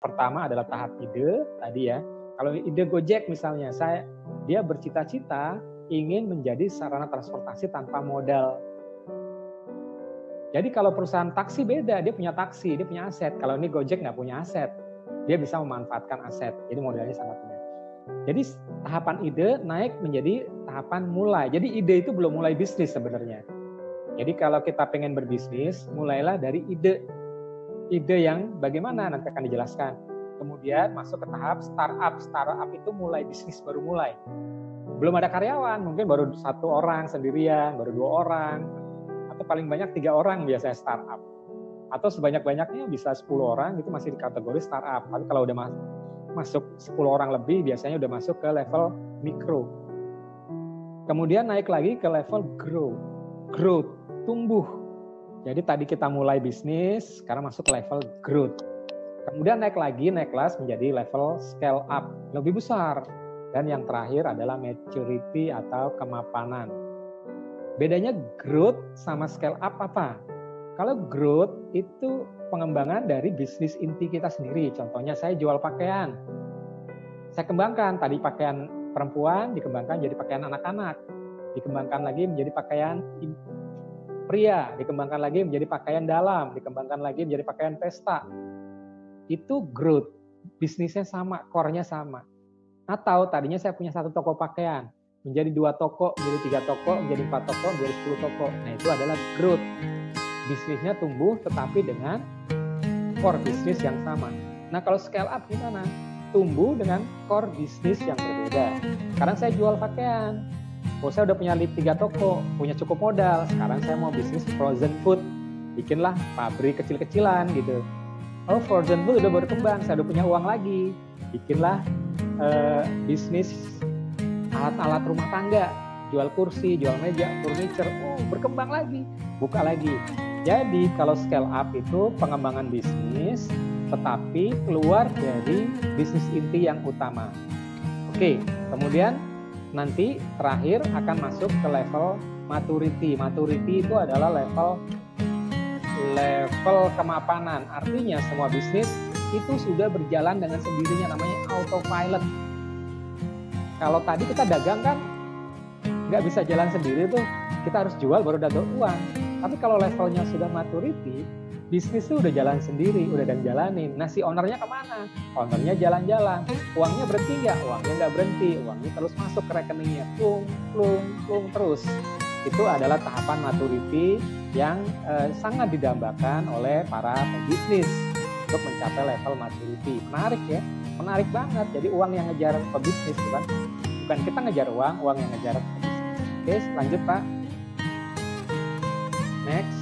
pertama adalah tahap ide tadi ya. Kalau ide Gojek misalnya, dia bercita-cita ingin menjadi sarana transportasi tanpa modal. Jadi kalau perusahaan taksi beda, dia punya taksi, dia punya aset. Kalau ini Gojek nggak punya aset, dia bisa memanfaatkan aset. Jadi modalnya sangat rendah. Jadi tahapan ide naik menjadi tahapan mulai. Jadi ide itu belum mulai bisnis sebenarnya. Jadi kalau kita pengen berbisnis, mulailah dari ide. Ide yang bagaimana nanti akan dijelaskan. Kemudian masuk ke tahap startup. Startup itu mulai bisnis, baru mulai. Belum ada karyawan, mungkin baru 1 orang sendirian, baru 2 orang, atau paling banyak 3 orang biasanya startup. Atau sebanyak-banyaknya bisa 10 orang, itu masih di kategori startup. Tapi kalau udah masuk 10 orang lebih, biasanya udah masuk ke level mikro. Kemudian naik lagi ke level growth, tumbuh. Jadi tadi kita mulai bisnis, sekarang masuk ke level growth. Kemudian naik kelas menjadi level scale up, lebih besar. Dan yang terakhir adalah maturity atau kemapanan. Bedanya growth sama scale up apa? Kalau growth itu pengembangan dari bisnis inti kita sendiri. Contohnya saya jual pakaian. Saya kembangkan, tadi pakaian perempuan dikembangkan jadi pakaian anak-anak. Dikembangkan lagi menjadi pakaian pria, dikembangkan lagi menjadi pakaian dalam, dikembangkan lagi menjadi pakaian pesta. Itu growth, bisnisnya sama, core-nya sama. Atau tadinya saya punya 1 toko pakaian, menjadi 2 toko, menjadi 3 toko, menjadi 4 toko, menjadi 10 toko. Nah itu adalah growth. Bisnisnya tumbuh tetapi dengan core bisnis yang sama. Nah kalau scale up gimana? Tumbuh dengan core bisnis yang berbeda. Sekarang saya jual pakaian. Oh, saya udah punya 3 toko, punya cukup modal. Sekarang saya mau bisnis frozen food. Bikinlah pabrik kecil-kecilan gitu. Oh, frozen food udah berkembang, saya udah punya uang lagi. Bikinlah bisnis alat-alat rumah tangga. Jual kursi, jual meja, furniture. Oh, berkembang lagi, buka lagi. Jadi kalau scale up itu pengembangan bisnis, tetapi keluar dari bisnis inti yang utama. Oke, kemudian nanti terakhir akan masuk ke level maturity. Maturity itu adalah level kemapanan. Artinya semua bisnis itu sudah berjalan dengan sendirinya, namanya autopilot. Kalau tadi kita dagang kan nggak bisa jalan sendiri tuh, kita harus jual baru dapat uang. Tapi kalau levelnya sudah maturity, bisnis itu udah jalan sendiri, udah ada yang jalanin. Nah si ownernya kemana? Ownernya jalan-jalan. Uangnya berhenti nggak? Uangnya nggak berhenti. Uangnya terus masuk ke rekeningnya, plung terus. Itu adalah tahapan maturity yang sangat didambakan oleh para pebisnis untuk mencapai level maturity. Menarik ya, menarik banget. Jadi uang yang ngejar pebisnis, bukan kita ngejar uang yang ngejar pebisnis. Oke, lanjut Pak. Next.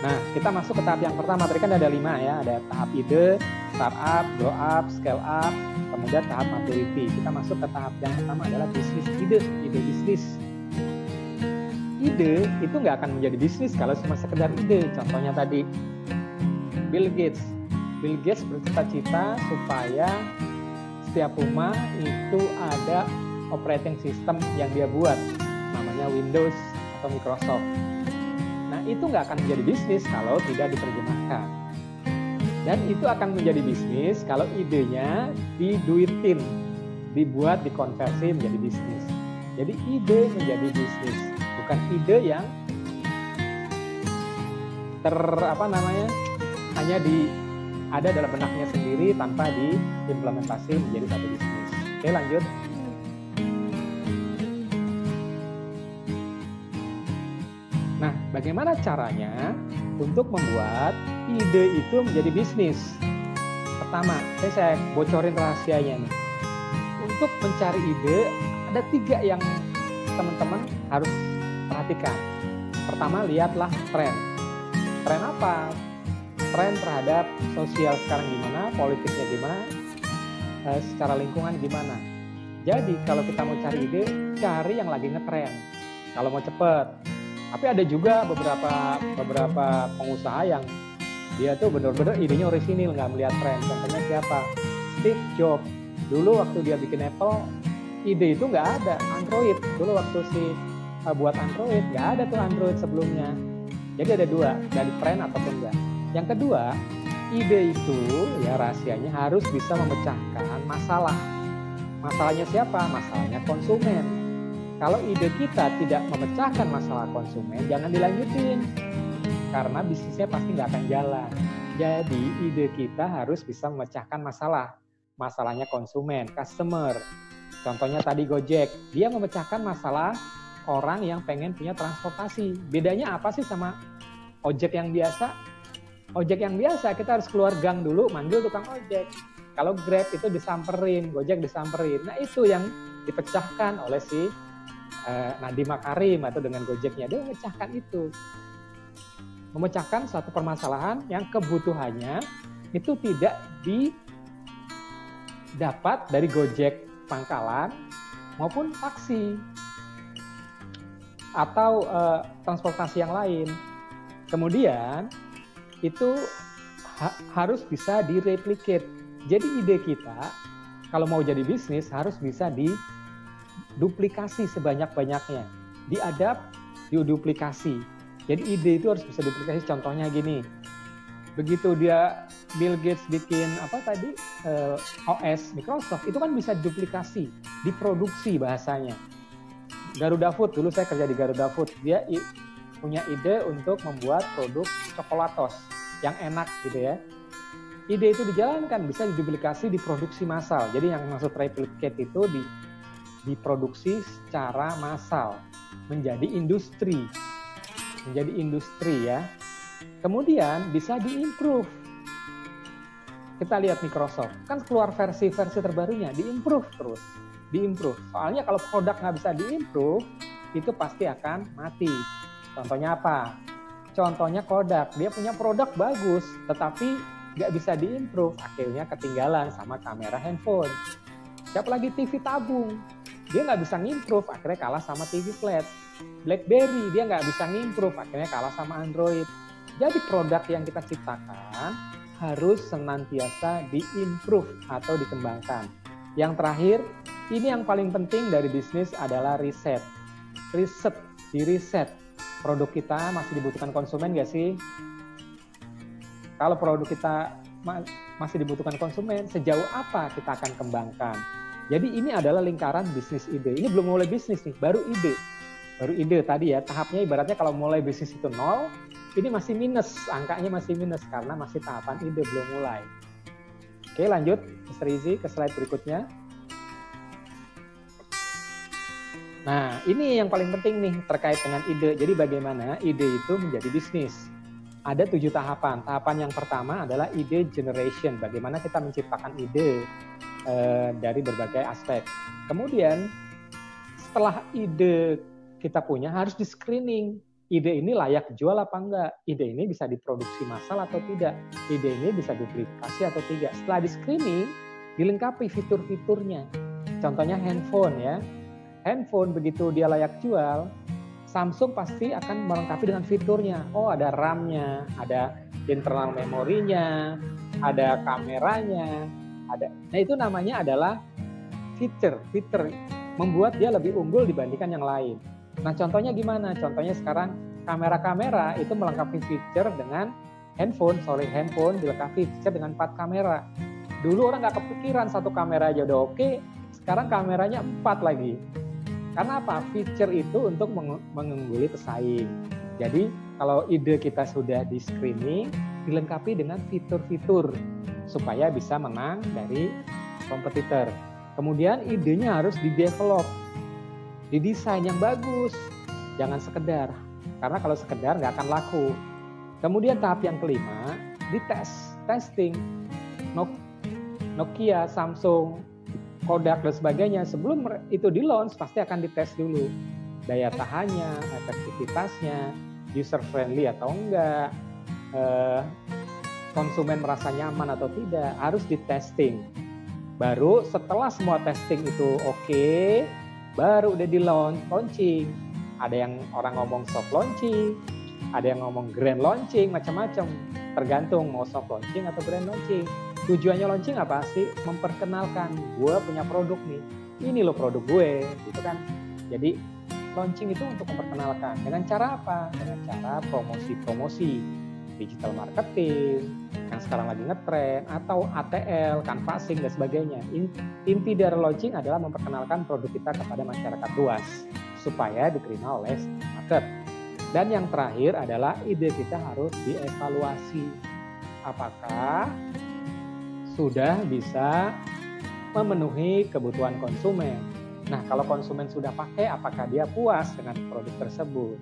Nah, kita masuk ke tahap yang pertama. Tadi kan ada 5 ya. Ada tahap ide, startup, grow up, scale up, kemudian tahap maturity. Kita masuk ke tahap yang pertama adalah bisnis ide bisnis. Ide itu nggak akan menjadi bisnis kalau cuma sekedar ide. Contohnya tadi Bill Gates. Bill Gates bercita-cita supaya setiap rumah itu ada operating system yang dia buat, namanya Windows atau Microsoft. Nah, itu nggak akan menjadi bisnis kalau tidak diterjemahkan. Dan itu akan menjadi bisnis kalau idenya diduitin, dibuat, dikonversi menjadi bisnis. Jadi ide menjadi bisnis, bukan ide yang hanya ada dalam benaknya sendiri tanpa diimplementasi menjadi satu bisnis. Oke, lanjut. Nah, bagaimana caranya untuk membuat ide itu menjadi bisnis? Pertama, saya bocorin rahasianya nih. Untuk mencari ide, ada 3 yang teman-teman harus perhatikan. Pertama, lihatlah tren. Tren apa? Tren terhadap sosial sekarang gimana, politiknya gimana, secara lingkungan gimana. Jadi kalau kita mau cari ide, cari yang lagi ngetren. Kalau mau cepet. Tapi ada juga beberapa pengusaha yang dia tuh benar-benar idenya orisinil, nggak melihat tren. Contohnya siapa? Steve Jobs. Dulu waktu dia bikin Apple, ide itu nggak ada. Android. Dulu waktu buat Android, nggak ada tuh Android sebelumnya. Jadi ada 2, dari tren ataupun enggak. Yang kedua, ide itu ya rahasianya harus bisa memecahkan masalah. Masalahnya siapa? Masalahnya konsumen. Kalau ide kita tidak memecahkan masalah konsumen, jangan dilanjutin. Karena bisnisnya pasti nggak akan jalan. Jadi ide kita harus bisa memecahkan masalah. Masalahnya konsumen, customer. Contohnya tadi Gojek, dia memecahkan masalah orang yang pengen punya transportasi. Bedanya apa sih sama ojek yang biasa? Ojek yang biasa kita harus keluar gang dulu, manggil tukang ojek. Kalau Grab itu disamperin, Gojek disamperin. Nah itu yang dipecahkan oleh si Nadiem Makarim atau dengan Gojeknya. Dia memecahkan itu. Memecahkan suatu permasalahan yang kebutuhannya itu tidak didapat dari Gojek pangkalan maupun taksi atau transportasi yang lain. Kemudian itu harus bisa direplicate. Jadi ide kita kalau mau jadi bisnis harus bisa diduplikasi sebanyak-banyaknya, diadapt, diduplikasi. Jadi ide itu harus bisa diduplikasi. Contohnya gini, begitu dia Bill Gates bikin OS Microsoft, itu kan bisa diduplikasi, diproduksi bahasanya. Garuda Food, dulu saya kerja di Garuda Food, dia punya ide untuk membuat produk coklatos yang enak gitu ya. Ide itu dijalankan, bisa diduplikasi, diproduksi massal. Jadi yang maksud replicate itu diproduksi secara massal, menjadi industri ya. Kemudian bisa diimprove. Kita lihat Microsoft, kan keluar versi-versi terbarunya, diimprove terus. Soalnya kalau produk nggak bisa diimprove, itu pasti akan mati. Contohnya apa? Contohnya Kodak, dia punya produk bagus, tetapi nggak bisa diimprove, akhirnya ketinggalan sama kamera handphone. Siapa lagi TV tabung, dia nggak bisa ngimprove, akhirnya kalah sama TV flat. BlackBerry, dia nggak bisa ngimprove, akhirnya kalah sama Android. Jadi produk yang kita ciptakan harus senantiasa diimprove atau dikembangkan. Yang terakhir, ini yang paling penting dari bisnis adalah riset. Di-riset. Produk kita masih dibutuhkan konsumen nggak sih? Kalau produk kita masih dibutuhkan konsumen, sejauh apa kita akan kembangkan? Jadi ini adalah lingkaran bisnis ide. Ini belum mulai bisnis nih, baru ide. Baru ide tadi ya, tahapnya ibaratnya kalau mulai bisnis itu 0, ini masih minus, angkanya masih minus karena masih tahapan ide, belum mulai. Oke, lanjut Mr. Izzy ke slide berikutnya. Nah, ini yang paling penting nih terkait dengan ide. Jadi bagaimana ide itu menjadi bisnis. Ada 7 tahapan. Tahapan yang pertama adalah ide generation. Bagaimana kita menciptakan ide dari berbagai aspek. Kemudian setelah ide kita punya harus di screening. Ide ini layak jual apa enggak? Ide ini bisa diproduksi massal atau tidak? Ide ini bisa duplikasi atau tidak? Setelah di screening, dilengkapi fitur-fiturnya. Contohnya handphone ya. Handphone begitu dia layak jual, Samsung pasti akan melengkapi dengan fiturnya. Oh, ada RAM-nya, ada internal memorinya, ada kameranya, ada. Nah, itu namanya adalah fitur membuat dia lebih unggul dibandingkan yang lain. Nah, contohnya gimana? Contohnya sekarang kamera-kamera itu melengkapi fitur dengan handphone dilengkapi fitur dengan 4 kamera. Dulu orang nggak kepikiran 1 kamera aja udah oke, sekarang kameranya 4 lagi. Karena apa? Feature itu untuk mengungguli pesaing. Jadi kalau ide kita sudah di screening, dilengkapi dengan fitur-fitur supaya bisa menang dari kompetitor. Kemudian idenya harus di-develop, didesain yang bagus, jangan sekedar. Karena kalau sekedar nggak akan laku. Kemudian tahap yang kelima, testing. Nokia, Samsung, Kodak dan sebagainya, sebelum itu di launch pasti akan dites dulu daya tahannya, efektivitasnya, user friendly atau enggak, konsumen merasa nyaman atau tidak, harus di testing. Baru setelah semua testing itu oke, baru udah di launching. Ada yang orang ngomong soft launching, ada yang ngomong grand launching, macam-macam, tergantung mau soft launching atau grand launching. Tujuannya launching apa sih? Memperkenalkan, gue punya produk nih, ini loh produk gue, gitu kan. Jadi launching itu untuk memperkenalkan. Dengan cara apa? Dengan cara promosi-promosi. digital marketing, yang sekarang lagi ngetren, atau ATL, canvassing, dan sebagainya. Inti dari launching adalah memperkenalkan produk kita kepada masyarakat luas, supaya diterima oleh market. Dan yang terakhir adalah ide kita harus dievaluasi. Apakah sudah bisa memenuhi kebutuhan konsumen? Nah, kalau konsumen sudah pakai, apakah dia puas dengan produk tersebut?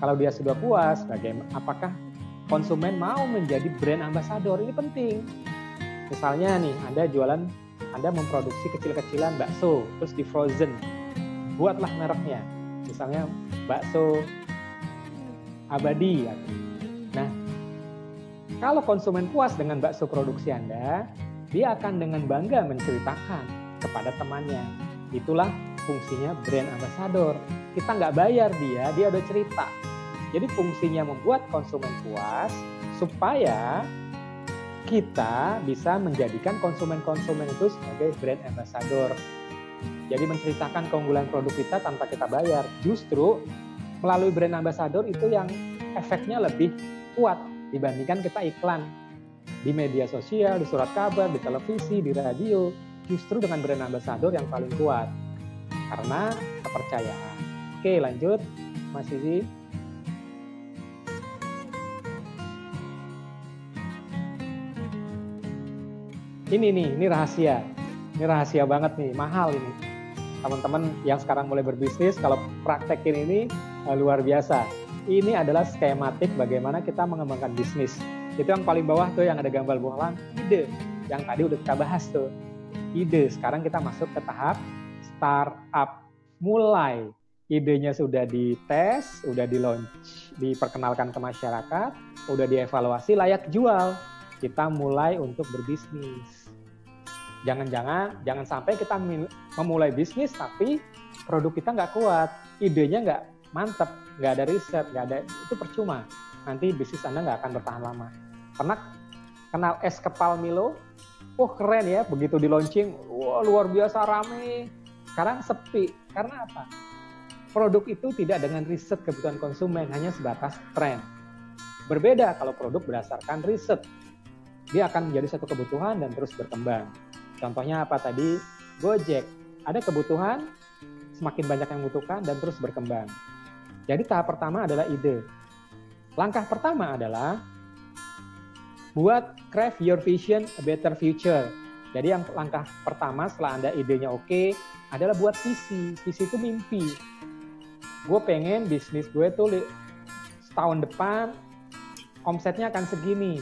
Kalau dia sudah puas, apakah konsumen mau menjadi brand ambassador? Ini penting. Misalnya nih, Anda memproduksi kecil-kecilan bakso, terus di frozen. Buatlah mereknya. Misalnya bakso abadi. Nah, kalau konsumen puas dengan bakso produksi Anda, dia akan dengan bangga menceritakan kepada temannya. Itulah fungsinya brand ambassador. Kita nggak bayar dia udah cerita. Jadi fungsinya membuat konsumen puas supaya kita bisa menjadikan konsumen-konsumen itu sebagai brand ambassador. Jadi menceritakan keunggulan produk kita tanpa kita bayar. Justru melalui brand ambassador itu yang efeknya lebih kuat dibandingkan kita iklan di media sosial, di surat kabar, di televisi, di radio. Justru dengan brand ambassador yang paling kuat. Karena kepercayaan. Oke, lanjut Mas Zizi. Ini rahasia. Ini rahasia banget nih, mahal ini. Teman-teman yang sekarang mulai berbisnis, kalau praktekin ini luar biasa. Ini adalah skematik bagaimana kita mengembangkan bisnis. Itu yang paling bawah tuh yang ada gambar bohlam, ide. Yang tadi udah kita bahas tuh. Ide. Sekarang kita masuk ke tahap startup. Mulai idenya sudah dites, udah di-launch, diperkenalkan ke masyarakat, udah dievaluasi, layak jual. Kita mulai untuk berbisnis. Jangan sampai kita memulai bisnis tapi produk kita nggak kuat, idenya nggak mantep, nggak ada riset, itu percuma. Nanti bisnis Anda nggak akan bertahan lama. Pernah kenal es kepal Milo? Oh keren ya, begitu di launching, wah luar biasa rame. Sekarang sepi, karena apa? Produk itu tidak dengan riset kebutuhan konsumen, hanya sebatas tren. Berbeda kalau produk berdasarkan riset. Dia akan menjadi satu kebutuhan dan terus berkembang. Contohnya apa tadi? Gojek. Ada kebutuhan, semakin banyak yang membutuhkan dan terus berkembang. Jadi tahap pertama adalah ide. Langkah pertama adalah buat craft your vision a better future. Jadi yang langkah pertama setelah Anda idenya oke, adalah buat visi. Visi itu mimpi. Gue pengen bisnis gue tuh setahun depan omsetnya akan segini.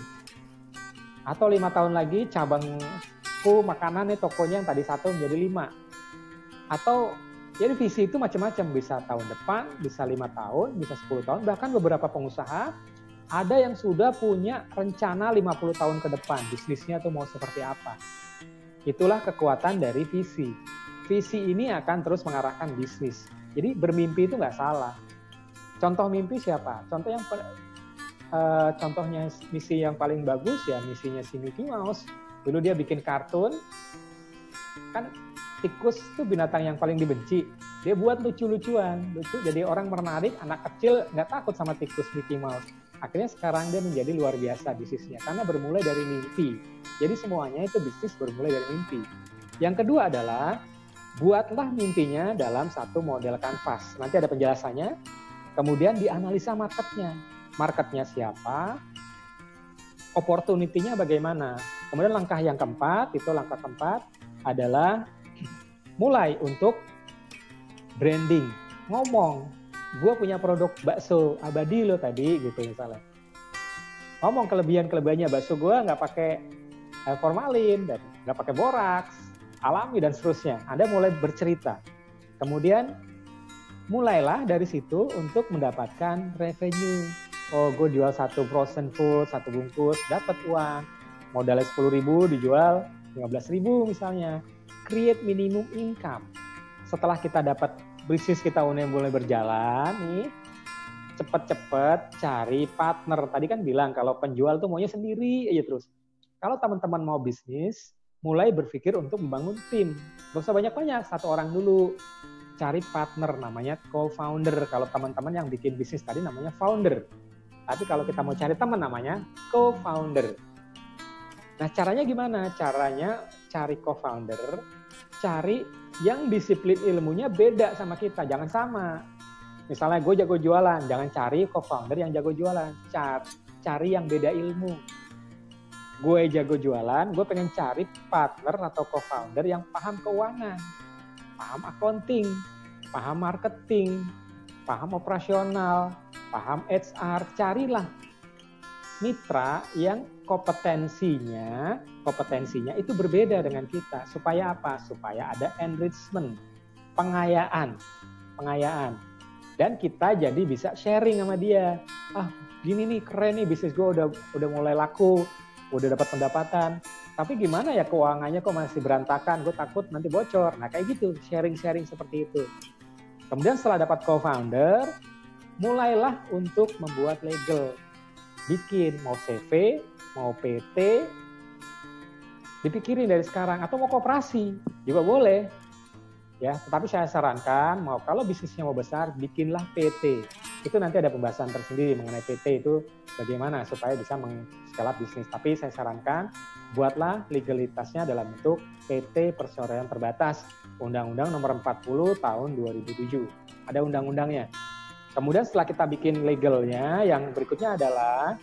Atau 5 tahun lagi cabangku makanan nih tokonya yang tadi 1 menjadi 5. Atau jadi visi itu macam-macam, bisa tahun depan, bisa 5 tahun, bisa 10 tahun, bahkan beberapa pengusaha ada yang sudah punya rencana 50 tahun ke depan, bisnisnya tuh mau seperti apa. Itulah kekuatan dari visi. Visi ini akan terus mengarahkan bisnis. Jadi bermimpi itu nggak salah. Contoh mimpi siapa? Contohnya misi yang paling bagus ya misinya si Mickey Mouse. Dulu dia bikin kartun, kan tikus itu binatang yang paling dibenci. Dia buat lucu-lucuan, jadi orang menarik, anak kecil nggak takut sama tikus Mickey Mouse. Akhirnya sekarang dia menjadi luar biasa bisnisnya, karena bermulai dari mimpi. Jadi semuanya itu bisnis bermulai dari mimpi. Yang kedua adalah, buatlah mimpinya dalam satu model kanvas. Nanti ada penjelasannya, kemudian dianalisa marketnya. Marketnya siapa, opportunity-nya bagaimana. Kemudian langkah keempat adalah mulai untuk branding. Ngomong, gue punya produk bakso abadi lo tadi gitu misalnya. Ngomong kelebihannya bakso gue nggak pakai formalin dan nggak pakai boraks, alami dan seterusnya. Anda mulai bercerita. Kemudian mulailah dari situ untuk mendapatkan revenue. Oh, gue jual 1 frozen food, 1 bungkus, dapat uang. Modalnya 10.000 dijual 15.000 misalnya. Create minimum income. Setelah kita dapat bisnis kita mulai berjalan nih, cepet-cepet cari partner. Tadi kan bilang kalau penjual tuh maunya sendiri aja terus. Kalau teman-teman mau bisnis, mulai berpikir untuk membangun tim. Gak usah banyak-banyak, 1 orang dulu. Cari partner, namanya co-founder. Kalau teman-teman yang bikin bisnis tadi namanya founder. Tapi kalau kita mau cari teman namanya co-founder. Nah, caranya gimana? Caranya cari co-founder, cari yang disiplin ilmunya beda sama kita, jangan sama. Misalnya gue jago jualan, jangan cari co-founder yang jago jualan, cari yang beda ilmu. Gue jago jualan, gue pengen cari partner atau co-founder yang paham keuangan, paham accounting, paham marketing, paham operasional, paham HR. Carilah mitra yang kompetensinya itu berbeda dengan kita. Supaya apa? Supaya ada enrichment, pengayaan. Dan kita jadi bisa sharing sama dia. Ah, gini nih, keren nih bisnis gue udah mulai laku, udah dapat pendapatan. Tapi gimana ya keuangannya kok masih berantakan, gue takut nanti bocor. Nah kayak gitu, sharing-sharing seperti itu. Kemudian setelah dapat co-founder, mulailah untuk membuat legal. Bikin, mau CV, mau PT, dipikirin dari sekarang. Atau mau koperasi, juga boleh. Ya, tetapi saya sarankan, kalau bisnisnya mau besar, bikinlah PT. Itu nanti ada pembahasan tersendiri mengenai PT itu bagaimana supaya bisa meng-scale up bisnis. Tapi saya sarankan, buatlah legalitasnya dalam bentuk PT Perseroan Terbatas, Undang-Undang Nomor 40 Tahun 2007. Ada undang-undangnya. Kemudian setelah kita bikin legalnya, yang berikutnya adalah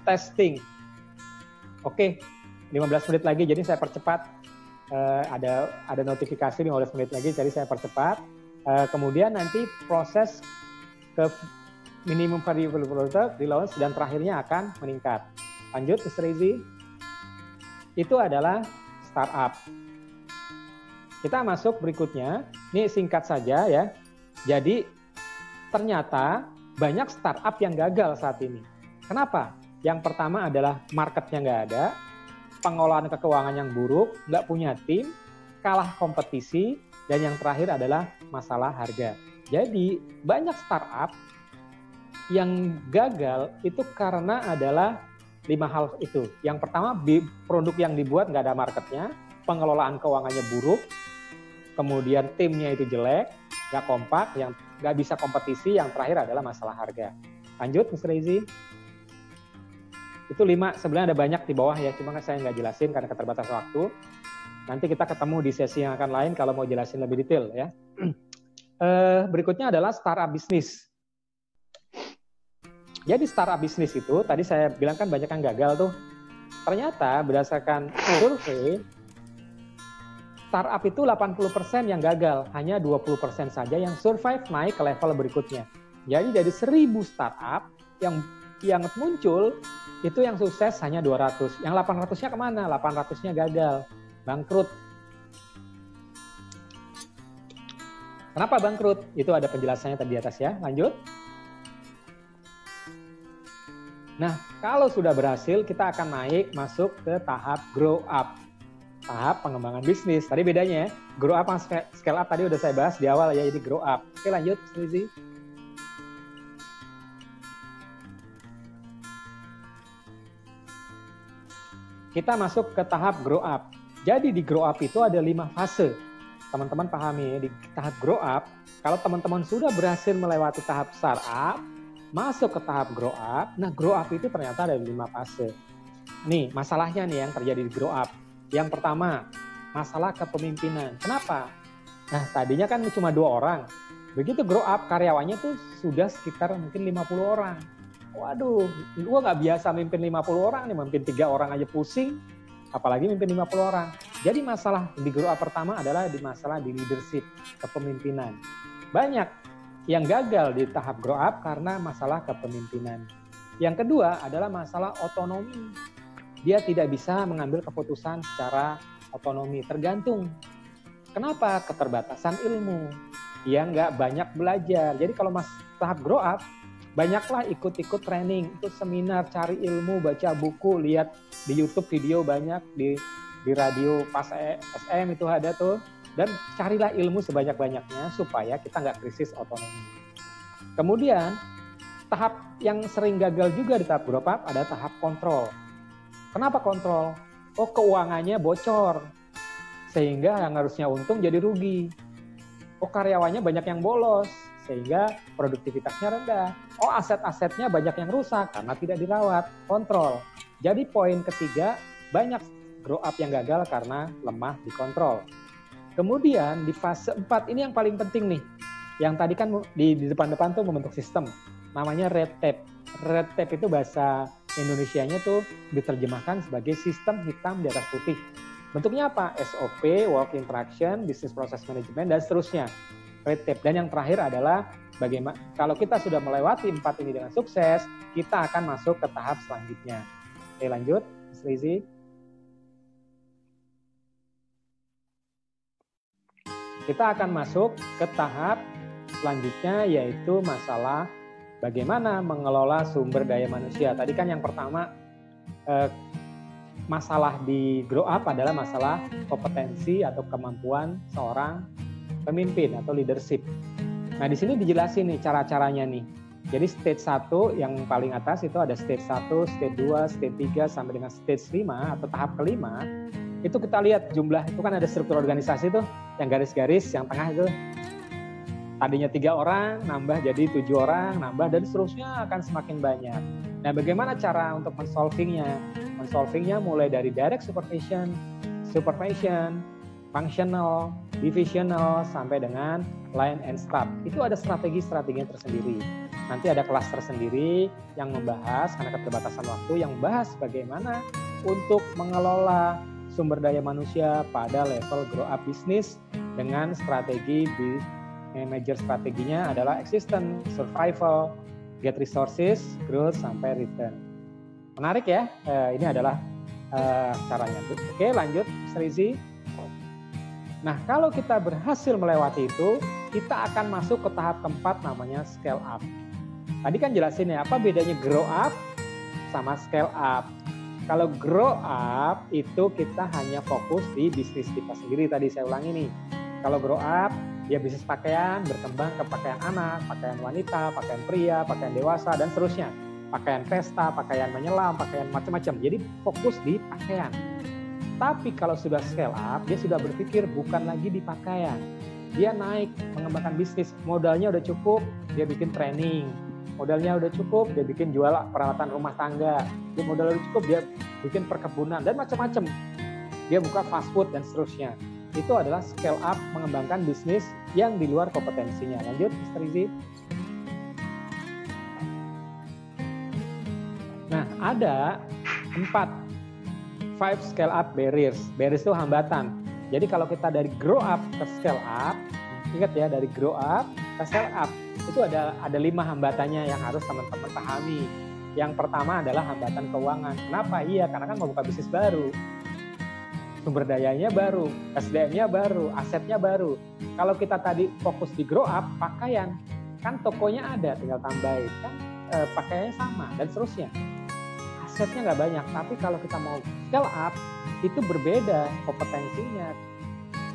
testing. Oke, 15 menit lagi, jadi saya percepat. Ada notifikasi 15 menit lagi, jadi saya percepat. Kemudian nanti proses ke minimum viable product di launch dan terakhirnya akan meningkat. Lanjut, Mr. Rizy. Itu adalah startup. Kita masuk berikutnya. Ini singkat saja ya. Jadi ternyata banyak startup yang gagal saat ini. Kenapa? Yang pertama adalah marketnya nggak ada, pengolahan keuangan yang buruk, nggak punya tim, kalah kompetisi, dan yang terakhir adalah masalah harga. Jadi banyak startup yang gagal itu karena adalah 5 hal itu. Yang pertama, produk yang dibuat nggak ada marketnya, pengelolaan keuangannya buruk, kemudian timnya itu jelek, nggak kompak, yang nggak bisa kompetisi, yang terakhir adalah masalah harga. Lanjut, Mr. Rizy. Itu 5, sebenarnya ada banyak di bawah ya, cuma saya nggak jelasin karena keterbatasan waktu. Nanti kita ketemu di sesi yang akan lain kalau mau jelasin lebih detail ya. Berikutnya adalah startup bisnis. Jadi startup bisnis itu, tadi saya bilang kan banyak yang gagal tuh. Ternyata berdasarkan survei, startup itu 80% yang gagal, hanya 20% saja yang survive naik ke level berikutnya. Jadi dari 1000 startup yang muncul, itu yang sukses hanya 200. Yang 800-nya kemana? 800-nya gagal, bangkrut. Kenapa bangkrut? Itu ada penjelasannya tadi di atas ya. Lanjut. Nah, kalau sudah berhasil, kita akan masuk ke tahap grow up. Tahap pengembangan bisnis. Tadi bedanya ya, grow up sama scale up tadi udah saya bahas di awal ya, ini grow up. Oke, lanjut, Rizy. Kita masuk ke tahap grow up. Jadi di grow up itu ada 5 fase. Teman-teman pahami ya, di tahap grow up, kalau teman-teman sudah berhasil melewati tahap startup, masuk ke tahap grow up. Nah, grow up itu ternyata ada 5 fase. Nih, masalahnya nih yang terjadi di grow up. Yang pertama, masalah kepemimpinan. Kenapa? Nah, tadinya kan cuma 2 orang. Begitu grow up, karyawannya tuh sudah sekitar mungkin 50 orang. Waduh, gue nggak biasa mimpin 50 orang nih, mimpin 3 orang aja pusing, apalagi mimpin 50 orang. Jadi masalah di grow up pertama adalah masalah di leadership, kepemimpinan. Banyak yang gagal di tahap grow up karena masalah kepemimpinan. Yang kedua adalah masalah otonomi. Dia tidak bisa mengambil keputusan secara otonomi, tergantung. Kenapa? Keterbatasan ilmu. Dia nggak banyak belajar. Jadi kalau tahap grow up, banyaklah ikut-ikut training, ikut seminar, cari ilmu, baca buku, lihat di YouTube video banyak, di radio pas SM itu ada tuh. Dan carilah ilmu sebanyak-banyaknya supaya kita nggak krisis otonomi. Kemudian, tahap yang sering gagal juga di tahap grow up ada tahap kontrol. Kenapa kontrol? Oh, keuangannya bocor. Sehingga yang harusnya untung jadi rugi. Oh, karyawannya banyak yang bolos. sehingga produktivitasnya rendah. Oh, aset-asetnya banyak yang rusak karena tidak dirawat, kontrol. Jadi poin ketiga, banyak grow up yang gagal karena lemah dikontrol. Kemudian di fase 4 ini yang paling penting nih. Yang tadi kan di depan-depan tuh membentuk sistem. Namanya red tape. Red tape itu bahasa Indonesianya tuh diterjemahkan sebagai sistem hitam di atas putih. Bentuknya apa? SOP, work instruction, business process management, dan seterusnya. Red tape. Dan yang terakhir adalah bagaimana kalau kita sudah melewati 4 ini dengan sukses, kita akan masuk ke tahap selanjutnya. Oke, lanjut, Mas Rizy. Kita akan masuk ke tahap selanjutnya, yaitu masalah bagaimana mengelola sumber daya manusia. Tadi kan yang pertama, masalah di grow up adalah masalah kompetensi atau kemampuan seorang pemimpin atau leadership. Nah, di sini dijelasin nih cara-caranya nih. Jadi stage 1 yang paling atas itu ada stage 1, stage 2, stage 3 sampai dengan stage 5 atau tahap kelima. Itu kita lihat jumlah, itu kan ada struktur organisasi tuh, yang garis-garis, yang tengah itu tadinya 3 orang, nambah jadi 7 orang, nambah, dan seterusnya akan semakin banyak. Nah, bagaimana cara untuk men-solvingnya? Men-solvingnya mulai dari direct supervision, functional, divisional, sampai dengan line and staff. Itu ada strategi-strateginya tersendiri. Nanti ada kelas tersendiri yang membahas, karena keterbatasan waktu, yang membahas bagaimana untuk mengelola sumber daya manusia pada level grow up bisnis dengan strategi manager. Strateginya adalah existence, survival, get resources, growth, sampai return. Menarik ya, ini adalah caranya. Oke, lanjut, Mas Rizy. Nah, kalau kita berhasil melewati itu, kita akan masuk ke tahap keempat, namanya scale up. Tadi kan jelasin ya, apa bedanya grow up sama scale up. Kalau grow up itu kita hanya fokus di bisnis kita sendiri. Tadi saya ulangi nih. Kalau grow up, ya bisnis pakaian berkembang ke pakaian anak, pakaian wanita, pakaian pria, pakaian dewasa, dan seterusnya. Pakaian pesta, pakaian menyelam, pakaian macam-macam. Jadi fokus di pakaian. Tapi kalau sudah scale up, dia sudah berpikir bukan lagi di pakaian. Dia naik, mengembangkan bisnis. Modalnya udah cukup, dia bikin training. Modalnya udah cukup, dia bikin jual peralatan rumah tangga. Dia modal udah cukup, dia bikin perkebunan dan macam-macam. Dia buka fast food dan seterusnya. Itu adalah scale up, mengembangkan bisnis yang di luar kompetensinya. Lanjut, Mr. Rizy. Nah, ada 5 scale up barriers. Barriers itu hambatan. Jadi kalau kita dari grow up ke scale up, ingat ya, dari grow up ke scale up, itu ada 5 hambatannya yang harus teman-teman pahami. Yang pertama adalah hambatan keuangan. Kenapa? Iya, karena kan mau buka bisnis baru. Sumber dayanya baru, SDM-nya baru, asetnya baru. Kalau kita tadi fokus di grow up, pakaian, kan tokonya ada, tinggal tambahin. Kan pakaiannya sama, dan seterusnya. Asetnya nggak banyak, tapi kalau kita mau scale up, itu berbeda kompetensinya.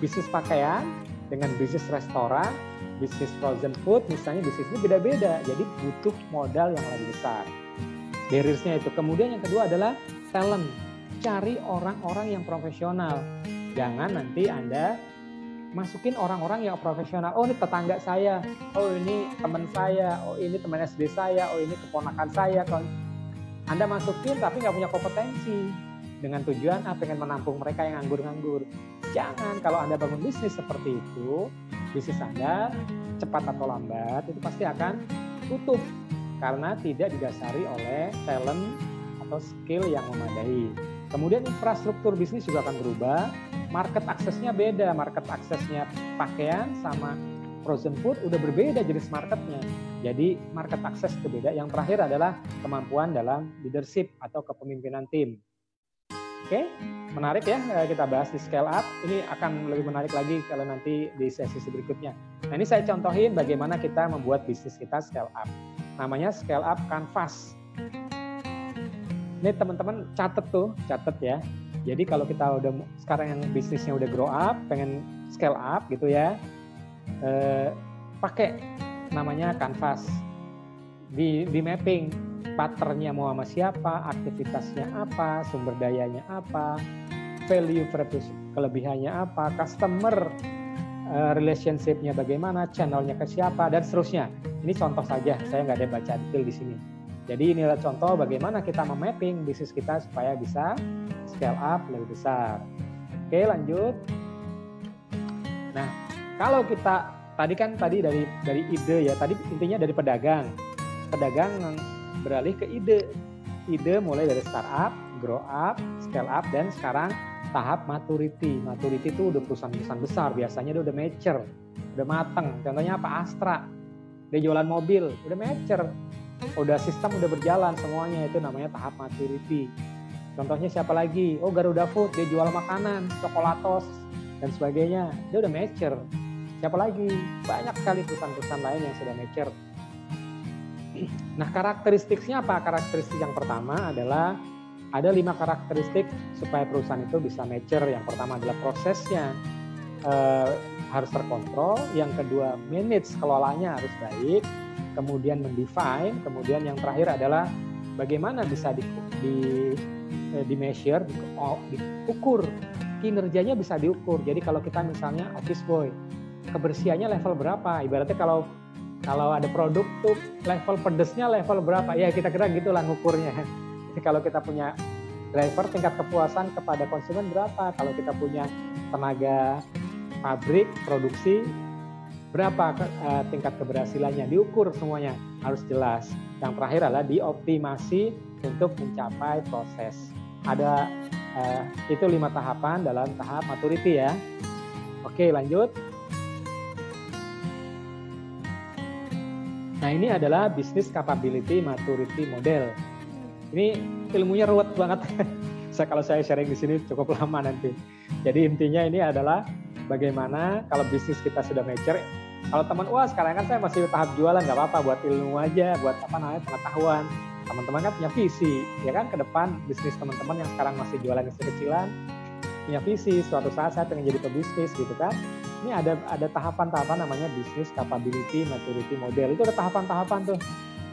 Bisnis pakaian dengan bisnis restoran, bisnis frozen food, misalnya bisnisnya beda-beda, jadi butuh modal yang lebih besar. Barriersnya itu. Kemudian yang kedua adalah talent. Cari orang-orang yang profesional. Jangan nanti Anda masukin orang-orang yang profesional. Oh, ini tetangga saya, oh ini teman saya, oh ini teman SD saya, oh ini keponakan saya. Anda masukin tapi nggak punya kompetensi. Dengan tujuan pengen menampung mereka yang nganggur-nganggur. Jangan, kalau Anda bangun bisnis seperti itu, bisnis Anda cepat atau lambat itu pasti akan tutup karena tidak didasari oleh talent atau skill yang memadai. Kemudian infrastruktur bisnis juga akan berubah, market aksesnya beda, market aksesnya pakaian sama frozen food udah berbeda jenis marketnya. Jadi market akses itu beda. Yang terakhir adalah kemampuan dalam leadership atau kepemimpinan tim. Oke, menarik ya, kita bahas di scale up. Ini akan lebih menarik lagi kalau nanti di sesi berikutnya. Nah, ini saya contohin bagaimana kita membuat bisnis kita scale up. Namanya scale up canvas. Ini teman-teman catet ya. Jadi kalau kita udah sekarang yang bisnisnya udah grow up, pengen scale up gitu ya, pakai namanya canvas. Di mapping patternnya mau sama siapa, aktivitasnya apa, sumber dayanya apa, value versus kelebihannya apa, customer relationship-nya bagaimana, channel-nya ke siapa, dan seterusnya. Ini contoh saja, saya nggak ada baca detail di sini. Jadi inilah contoh bagaimana kita memapping bisnis kita supaya bisa scale up lebih besar. Oke, lanjut. Nah, kalau kita tadi dari ide ya, tadi intinya dari pedagang. Pedagang beralih ke ide. Ide mulai dari startup, grow up, scale up, dan sekarang tahap maturity. Maturity itu udah perusahaan-perusahaan besar, biasanya dia udah mature, udah mateng. Contohnya apa? Astra. Dia jualan mobil, udah mature. Udah sistem udah berjalan semuanya, itu namanya tahap maturity. Contohnya siapa lagi? Oh, Garuda Food, dia jual makanan, coklatos dan sebagainya. Dia udah mature. Siapa lagi? Banyak sekali perusahaan-perusahaan lain yang sudah mature. Nah, karakteristiknya apa? Karakteristik yang pertama adalah ada 5 karakteristik supaya perusahaan itu bisa mature. Yang pertama adalah prosesnya harus terkontrol. Yang kedua, manage, kelolanya harus baik. Kemudian mendefine, kemudian yang terakhir adalah bagaimana bisa di measure, diukur, kinerjanya bisa diukur. Jadi kalau kita misalnya office boy, kebersihannya level berapa? Ibaratnya kalau ada produk tuh level pedesnya level berapa? Ya kita kira gitulah ngukurnya. Jadi kalau kita punya driver, tingkat kepuasan kepada konsumen berapa? Kalau kita punya tenaga pabrik, produksi, berapa tingkat keberhasilannya, diukur semuanya, harus jelas. Yang terakhir adalah dioptimasi untuk mencapai proses. Ada itu 5 tahapan dalam tahap maturity ya. Oke, lanjut. Nah, ini adalah business capability maturity model. Ini ilmunya ruwet banget. Kalau saya sharing di sini cukup lama nanti. Jadi intinya ini adalah bagaimana kalau bisnis kita sudah mature. Kalau teman, wah sekarang kan saya masih tahap jualan, nggak apa-apa, buat ilmu aja, buat pengetahuan. Teman-teman kan punya visi, ya kan, ke depan bisnis teman-teman yang sekarang masih jualan kecil-kecilan, punya visi, suatu saat saya pengen jadi pebisnis gitu kan. Ini ada tahapan-tahapan namanya business capability maturity model. Itu ada tahapan-tahapan tuh.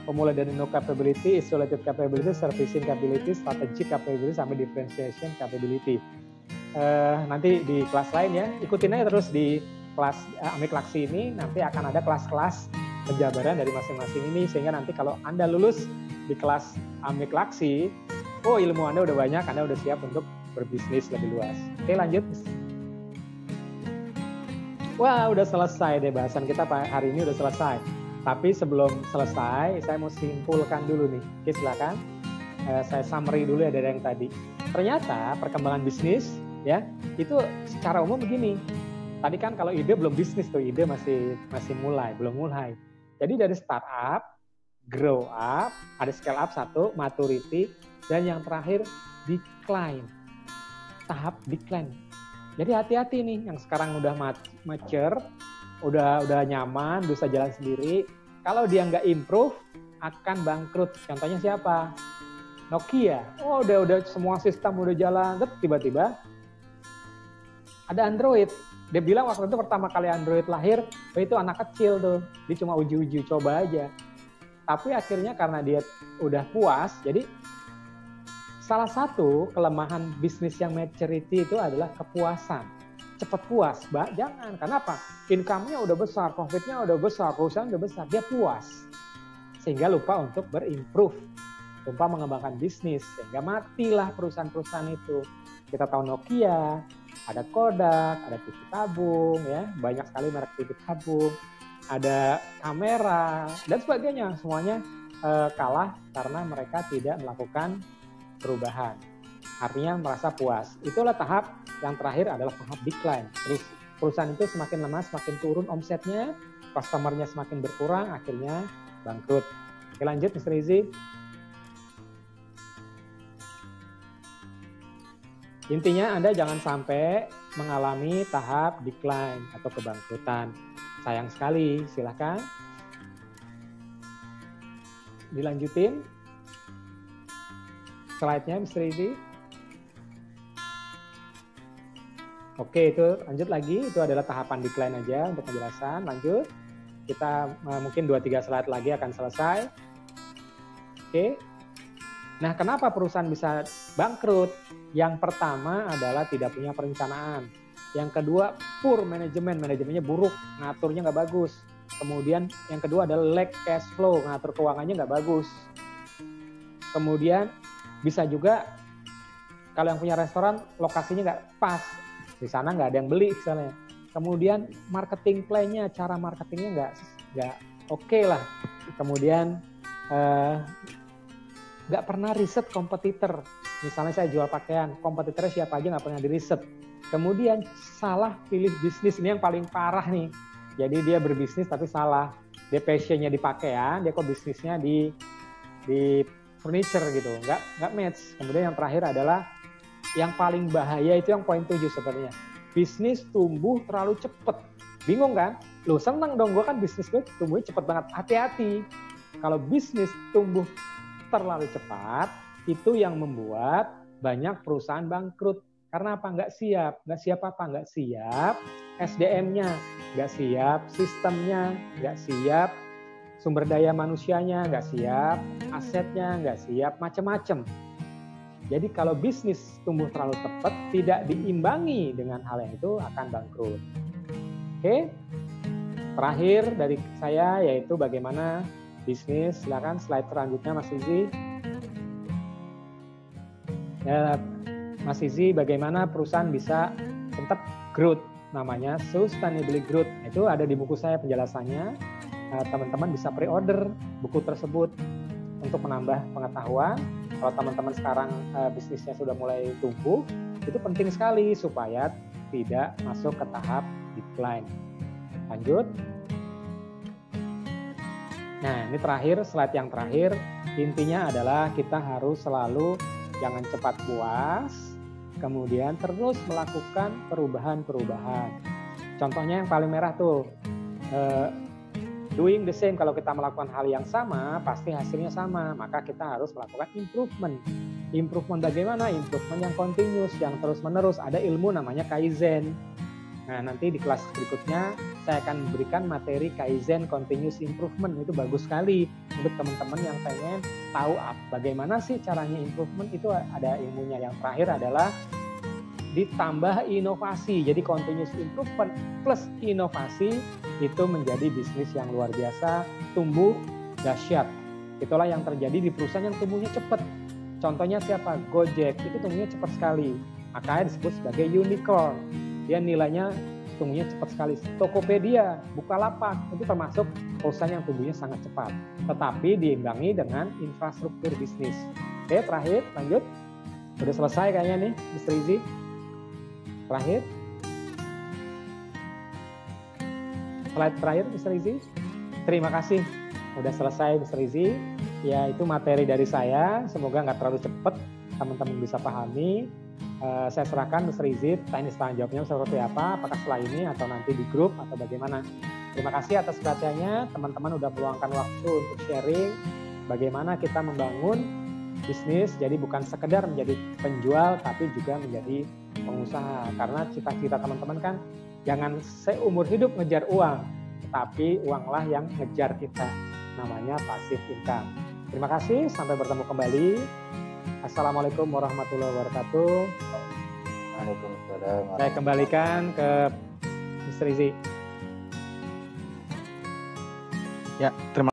Mulai dari no capability, isolated capability, servicing capability, strategic capability, sampai differentiation capability. Nanti di kelas lain ya, ikutin aja terus di kelas Amik Laksi ini, nanti akan ada kelas-kelas penjabaran dari masing-masing ini, sehingga nanti kalau Anda lulus di kelas Amik Laksi, oh ilmu Anda udah banyak, Anda udah siap untuk berbisnis lebih luas. Oke, lanjut. Wah, udah selesai deh bahasan kita hari ini, udah selesai. Tapi sebelum selesai, saya mau simpulkan dulu nih. Oke, silakan. Saya summary dulu ya dari yang tadi. Ternyata perkembangan bisnis ya itu secara umum begini. Tadi kan kalau ide belum bisnis tuh, ide masih belum mulai. Jadi dari startup, grow up, ada scale up 1, maturity, dan yang terakhir decline. Tahap decline. Jadi hati-hati nih yang sekarang udah mature, udah nyaman, bisa jalan sendiri. Kalau dia nggak improve, akan bangkrut. Contohnya siapa? Nokia. Oh, udah semua sistem udah jalan, tiba-tiba ada Android. Dia bilang waktu itu pertama kali Android lahir, itu anak kecil tuh. Dia cuma uji-uji, coba aja. Tapi akhirnya karena dia udah puas, jadi salah satu kelemahan bisnis yang maturity itu adalah kepuasan. Cepat puas, Mbak. Jangan. Kenapa? Income-nya udah besar, profit-nya udah besar, perusahaan udah besar. Dia puas. Sehingga lupa untuk berimprove. Lupa mengembangkan bisnis. Sehingga matilah perusahaan-perusahaan itu. Kita tahu Nokia, ada Kodak, ada TV tabung, ya, banyak sekali merek TV tabung, ada kamera, dan sebagainya. Semuanya kalah karena mereka tidak melakukan perubahan. Artinya merasa puas. Itulah tahap yang terakhir adalah tahap decline. Terus perusahaan itu semakin lemah, semakin turun omsetnya, customer-nya semakin berkurang, akhirnya bangkrut. Oke, lanjut Mr. Izzy. Intinya Anda jangan sampai mengalami tahap decline atau kebangkrutan. Sayang sekali, silakan. Dilanjutin. Slide-nya Mr. Izzy. Oke, itu lanjut lagi. Itu adalah tahapan decline aja untuk penjelasan. Lanjut. Kita mungkin 2-3 slide lagi akan selesai. Oke. Nah, kenapa perusahaan bisa bangkrut? Yang pertama adalah tidak punya perencanaan. Yang kedua, poor manajemennya buruk, ngaturnya nggak bagus. Kemudian yang kedua adalah lack cash flow, ngatur keuangannya nggak bagus. Kemudian bisa juga kalau yang punya restoran lokasinya nggak pas, di sana nggak ada yang beli misalnya. Kemudian marketing plan-nya, cara marketingnya nggak oke lah. Kemudian nggak pernah riset kompetitor. Misalnya saya jual pakaian, kompetitornya siapa aja nggak pernah diriset. Kemudian salah pilih bisnis, ini yang paling parah nih. Jadi dia berbisnis tapi salah. Dia passionnya di pakaian, dia kok bisnisnya di furniture gitu, nggak match. Kemudian yang terakhir adalah yang paling bahaya itu yang poin 7 sebenarnya. Bisnis tumbuh terlalu cepet. Bingung kan? Loh seneng dong, gue kan bisnis gue tumbuhnya cepet banget. Hati-hati. Kalau bisnis tumbuh terlalu cepat, itu yang membuat banyak perusahaan bangkrut. Karena apa? Nggak siap. Nggak siap apa? Nggak siap SDM-nya, nggak siap sistemnya, nggak siap sumber daya manusianya, nggak siap asetnya, nggak siap macam-macam. Jadi kalau bisnis tumbuh terlalu cepat, tidak diimbangi dengan hal yang itu akan bangkrut. Oke, terakhir dari saya yaitu bagaimana bisnis. Silakan slide selanjutnya Mas Izi. Ya, Mas Izi, bagaimana perusahaan bisa tetap growth, namanya sustainability growth. Itu ada di buku saya penjelasannya. Teman-teman bisa pre-order buku tersebut untuk menambah pengetahuan. Kalau teman-teman sekarang bisnisnya sudah mulai tumbuh, itu penting sekali supaya tidak masuk ke tahap decline. Lanjut. Nah, ini terakhir, slide yang terakhir. Intinya adalah kita harus selalu jangan cepat puas, kemudian terus melakukan perubahan-perubahan. Contohnya yang paling merah tuh, doing the same. Kalau kita melakukan hal yang sama, pasti hasilnya sama. Maka kita harus melakukan improvement. Improvement bagaimana? Improvement yang continuous, yang terus-menerus. Ada ilmu namanya Kaizen. Nah, nanti di kelas berikutnya saya akan berikan materi Kaizen Continuous Improvement. Itu bagus sekali untuk teman-teman yang pengen tahu bagaimana sih caranya improvement. Itu ada ilmunya. Yang terakhir adalah ditambah inovasi. Jadi continuous improvement plus inovasi itu menjadi bisnis yang luar biasa, tumbuh dahsyat. Itulah yang terjadi di perusahaan yang tumbuhnya cepat. Contohnya siapa? Gojek, itu tumbuhnya cepat sekali. Makanya disebut sebagai unicorn. Dia nilainya tumbuhnya cepat sekali. Tokopedia, Bukalapak, itu termasuk perusahaan yang tumbuhnya sangat cepat. Tetapi diimbangi dengan infrastruktur bisnis. Oke, terakhir, lanjut. Udah selesai kayaknya nih, Mr. Izzy. Terakhir. Slide terakhir, Mr. Izzy. Terima kasih. Udah selesai, Mr. Izzy. Ya, itu materi dari saya. Semoga nggak terlalu cepat, teman-teman bisa pahami. Saya serahkan Mr. Izzy, teknis tanya jawabnya seperti apa, apakah setelah ini atau nanti di grup atau bagaimana. Terima kasih atas perhatiannya, teman-teman udah meluangkan waktu untuk sharing bagaimana kita membangun bisnis, jadi bukan sekedar menjadi penjual, tapi juga menjadi pengusaha. Karena cita-cita teman-teman kan jangan seumur hidup ngejar uang, tetapi uanglah yang ngejar kita, namanya passive income. Terima kasih, sampai bertemu kembali. Assalamualaikum warahmatullahi wabarakatuh. Waalaikumsalam. Saya kembalikan ke Mr. Izzy. Ya, terima